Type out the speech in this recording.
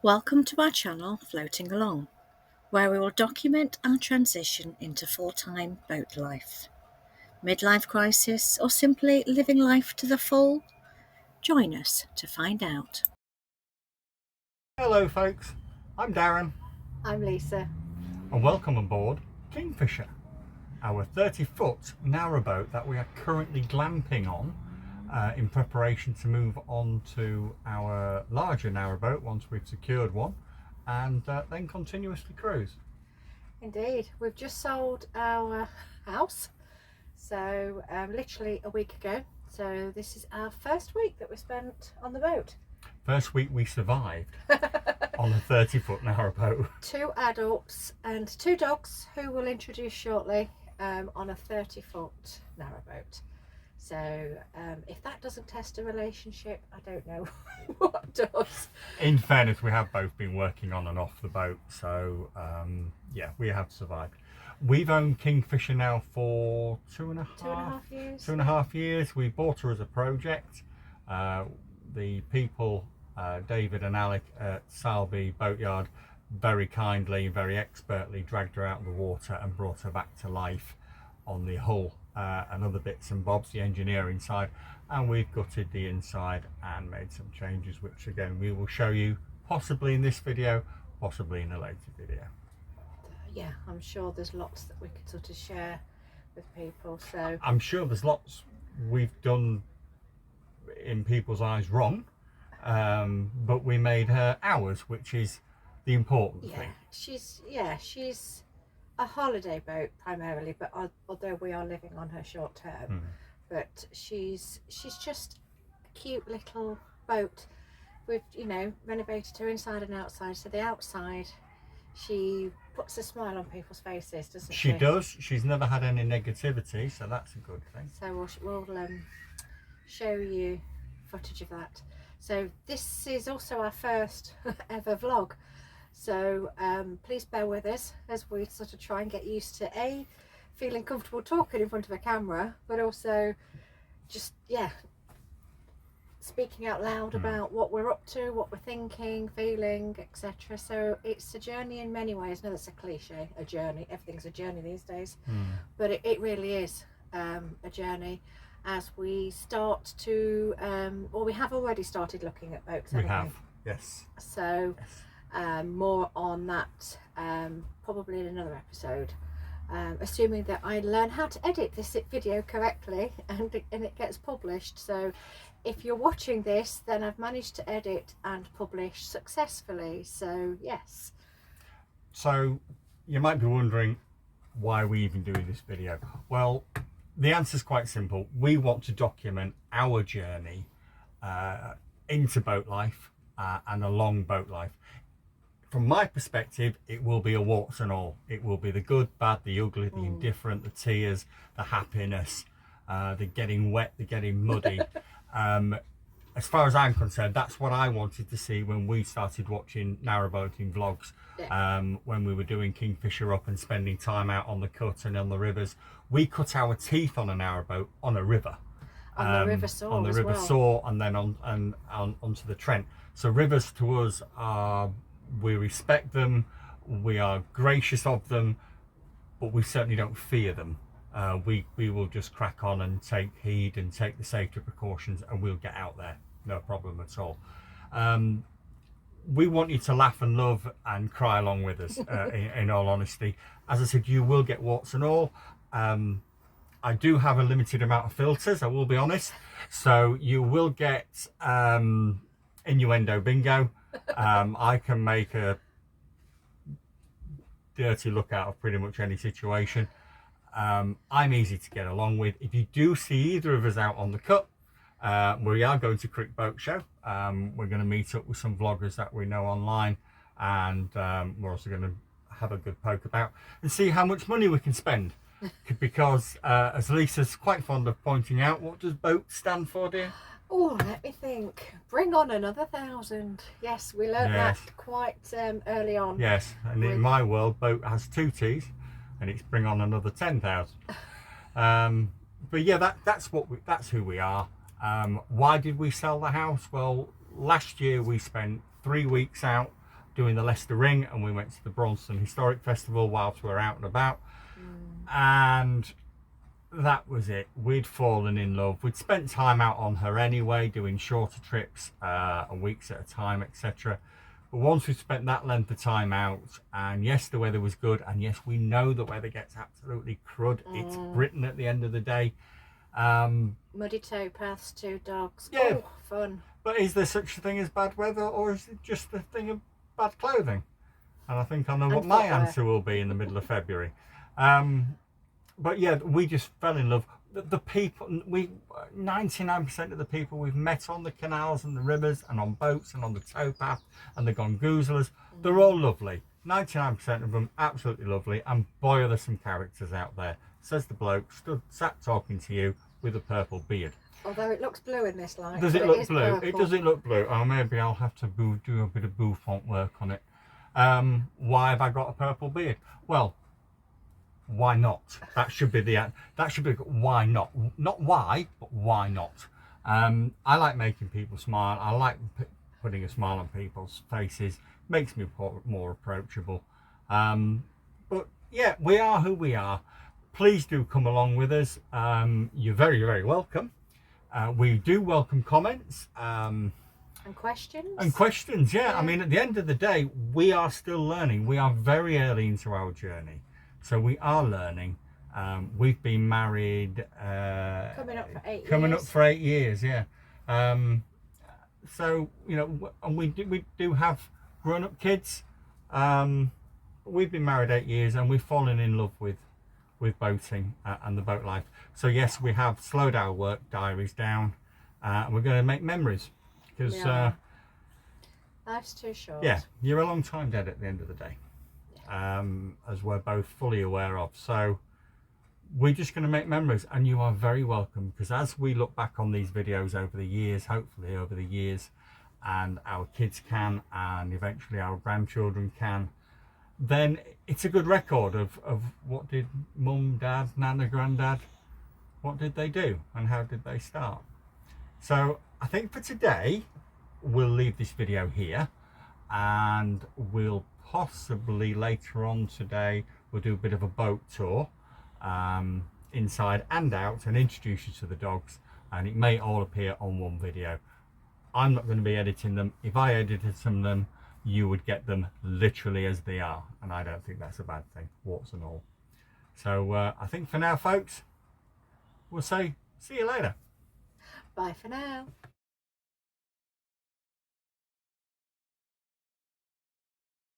Welcome to our channel Floating Along, where we will document our transition into full-time boat life. Midlife crisis or simply living life to the full? Join us to find out. Hello folks, I'm Darren I'm Lisa. and welcome aboard Kingfisher, our 30-foot narrowboat that we are currently glamping on in preparation to move on to our larger narrowboat once we've secured one and then continuously cruise. Indeed, we've just sold our house, so literally a week ago. So this is our first week that we spent on the boat. First week we survived on a 30-foot narrowboat. 2 adults and 2 dogs, who we'll introduce shortly, on a 30-foot narrowboat. So if that doesn't test a relationship, I don't know what does. In fairness, we have both been working on and off the boat, so yeah, we have survived. We've owned Kingfisher now for 2.5 years. 2.5 years. We bought her as a project. The people, David and Alec at Salby Boatyard, very kindly, very expertly dragged her out of the water and brought her back to life on the hull and other bits and bobs, the engineering side, and we've gutted the inside and made some changes, which again we will show you possibly in this video, possibly in a later video. Yeah, I'm sure there's lots that we could sort of share with people. So I'm sure there's lots we've done in people's eyes wrong, but we made her ours, which is the important thing. She's a holiday boat primarily, but although we are living on her short term, but she's just a cute little boat. We've renovated her inside and outside. So the outside, she puts a smile on people's faces, doesn't she? She does. She's never had any negativity, so that's a good thing. So we'll show you footage of that. So this is also our first ever vlog, so please bear with us as we sort of try and get used to feeling comfortable talking in front of a camera, but also just speaking out loud about what we're up to, what we're thinking, feeling, etc. So it's a journey in many ways. No, that's a cliche, a journey. Everything's a journey these days, but it really is a journey as we start to or we have already started looking at boats. We have, yes. So more on that probably in another episode, assuming that I learn how to edit this video correctly and it gets published. So if you're watching this, then I've managed to edit and publish successfully, so yes. So you might be wondering why we even doing this video. Well, the answer is quite simple. We want to document our journey into boat life and a long boat life. From my perspective, it will be a warts and all. It will be the good, bad, the ugly, the indifferent, the tears, the happiness, the getting wet, the getting muddy. As far as I'm concerned, that's what I wanted to see when we started watching narrowboating vlogs. When we were doing Kingfisher up and spending time out on the cut and on the rivers. We cut our teeth on a narrowboat on a river. On the River Soar on the River Soar, and then onto the Trent. So rivers to us are, we respect them, we are gracious of them, but we certainly don't fear them. We will just crack on and take heed and take the safety precautions, and we'll get out there, no problem at all. We want you to laugh and love and cry along with us, in all honesty. As I said, you will get warts and all. I do have a limited amount of filters, I will be honest, so you will get innuendo bingo. I can make a dirty look out of pretty much any situation. I'm easy to get along with. If you do see either of us out on the cut, we are going to Crick Boat Show. We're going to meet up with some vloggers that we know online, and we're also going to have a good poke about and see how much money we can spend. Because as Lisa's quite fond of pointing out, what does boat stand for, dear? Oh, let me think. Bring on another 1,000. Yes, we learned that quite early on. Yes, and in my world, boat has 2 T's, and it's bring on another 10,000. But yeah, that's who we are. Why did we sell the house? Well, last year we spent 3 weeks out doing the Leicester Ring, and we went to the Bronson Historic Festival whilst we were out and about. And that was it. We'd fallen in love. We'd spent time out on her anyway, doing shorter trips, weeks at a time, etc. But once we've spent that length of time out, and yes, the weather was good, and yes, we know the weather gets absolutely crud. It's Britain at the end of the day. Muddy towpaths, 2 dogs. Yeah. Oh, fun. But is there such a thing as bad weather, or is it just a thing of bad clothing? And I think I know what my answer will be in the middle of February. But yeah, we just fell in love. The people, 99% of the people we've met on the canals and the rivers and on boats and on the towpath and the gongoozlers, they're all lovely. 99% of them absolutely lovely, and boy are there some characters out there. Says the bloke sat talking to you with a purple beard. Although it looks blue in this light. Does it look blue? Purple. It doesn't look blue. Oh, maybe I'll have to do a bit of bouffant work on it. Why have I got a purple beard? Well, why not? That should be why not? Not why, but why not? I like making people smile. I like putting a smile on people's faces. Makes me more approachable. But yeah, we are who we are. Please do come along with us. You're very, very welcome. We do welcome comments. And questions, yeah. I mean, at the end of the day, we are still learning. We are very early into our journey. So we are learning. We've been married coming up for 8 years. Coming up for 8 years, yeah. So, you know, and we do have grown-up kids. We've been married 8 years, and we've fallen in love with boating and the boat life. So yes, we have slowed our work diaries down, and we're going to make memories, because life's too short. Yeah, you're a long time dead at the end of the day. As we're both fully aware of. So we're just going to make memories, and you are very welcome, because as we look back on these videos over the years, hopefully over the years, and our kids can, and eventually our grandchildren can, then it's a good record of what did mum, dad, nana, granddad, what did they do and how did they start. So I think for today we'll leave this video here, and we'll possibly later on today we'll do a bit of a boat tour, inside and out, and introduce you to the dogs, and it may all appear on one video. I'm not going to be editing them. If I edited some of them, you would get them literally as they are, and I don't think that's a bad thing, warts and all. So I think for now, folks, we'll say see you later. Bye for now.